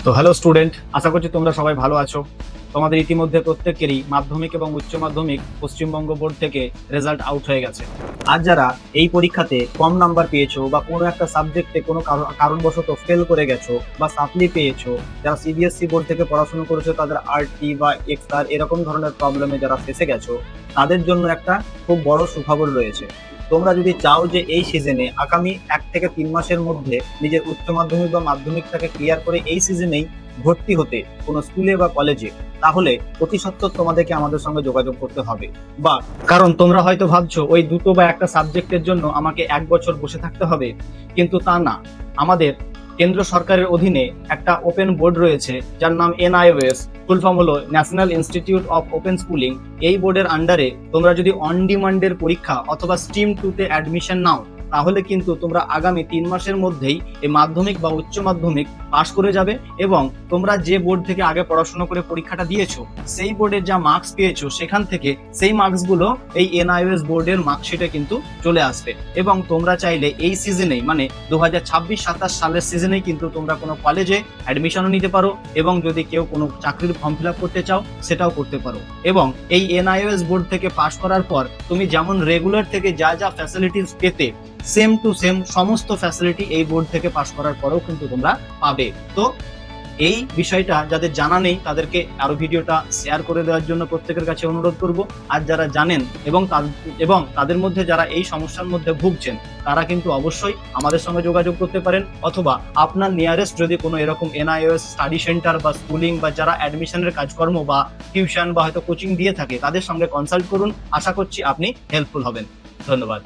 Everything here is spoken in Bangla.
তো হ্যালো স্টুডেন্ট, আশা করছি তোমরা সবাই ভালো আছো। তোমাদের ইতিমধ্যে প্রত্যেকেরই মাধ্যমিক এবং উচ্চ মাধ্যমিক পশ্চিমবঙ্গ বোর্ড থেকে রেজাল্ট আউট হয়ে গেছে। আর যারা এই পরীক্ষাতে কম নাম্বার পেয়েছো বা কোনো একটা সাবজেক্টে কোনো কারণবশত ফেল করে গেছো বা সাপ্লি পেয়েছো, যারা সিবিএসসি বোর্ড থেকে পড়াশোনা করেছো তাদের আরটি বা এক্সআর এরকম ধরনের প্রবলেমে যারা ফেসে গেছো, তাদের জন্য একটা খুব বড় সুখবর রয়েছে। তোমরা যদি চাও যে এই সিজনে আগামী 1 থেকে 3 মাসের মধ্যে নিজের উচ্চ মাধ্যমিক বা মাধ্যমিকটাকে ক্লিয়ার করে এই সিজনেই ভর্তি হতে কোনো স্কুলে বা কলেজে, তাহলে অতি সত্বর তোমাদেরকে আমাদের সঙ্গে যোগাযোগ করতে হবে। বা কারণ তোমরা হয়তো ভাবছো ওই দুটো বা একটা সাবজেক্টের জন্য আমাকে 1 বছর বসে থাকতে হবে, কিন্তু তা না। আমাদের কেন্দ্র সরকারের অধীনে একটা ওপেন বোর্ড রয়েছে যার নাম এনআইওএস, ফুল ফর্ম হলো national institute of open schooling. এই বোর্ডের আন্ডারে তোমরা যদি অন ডিমান্ডের পরীক্ষা অথবা স্ট্রিম 2-তে অ্যাডমিশন নাও, তাহলে কিন্তু তোমরা আগামী 3 মাসের মধ্যেই এই মাধ্যমিক বা উচ্চ মাধ্যমিক পাশ করে যাবে এবং তোমরা যে বোর্ড থেকে আগে পড়াশোনা করে পরীক্ষাটা দিয়েছো, সেই বোর্ডের যা মার্কস পেয়েছো সেখান থেকে সেই মার্কসগুলো এই এনআইওএস বোর্ডের মার্কশিটে কিন্তু চলে আসবে। এবং তোমরা চাইলে এই সিজনেই মানে 2026-27 সালের সিজনেই কিন্তু তোমরা কোনো কলেজে অ্যাডমিশনও নিতে পারো এবং যদি কেউ কোনো চাকরির ফর্ম ফিল আপ করতে চাও সেটাও করতে পারো। এবং এই এনআইওএস বোর্ড থেকে পাশ করার পর তুমি যেমন রেগুলার থেকে যা যা ফ্যাসিলিটিস পেতে, সেম টু সেম সমস্ত ফ্যাসিলিটি এই বোর্ড থেকে পাশ করার পরেও কিন্তু তোমরা পাবে। তো এই বিষয়টা যাদের জানা নেই তাদেরকে আরো ভিডিওটা শেয়ার করে দেওয়ার জন্য প্রত্যেকের কাছে অনুরোধ করব। আর যারা জানেন এবং তাদের মধ্যে যারা এই সমস্যার মধ্যে ভুগছেন, তারা কিন্তু অবশ্যই আমাদের সঙ্গে যোগাযোগ করতে পারেন, অথবা আপনার নিয়ারেস্ট যদি কোনো এরকম এনআইওএস স্টাডি সেন্টার বা স্কুলিং বা যারা অ্যাডমিশনের কাজকর্ম বা টিউশন বা হয়তো কোচিং দিয়ে থাকে তাদের সঙ্গে কনসাল্ট করুন। আশা করছি আপনি হেল্পফুল হবেন। ধন্যবাদ।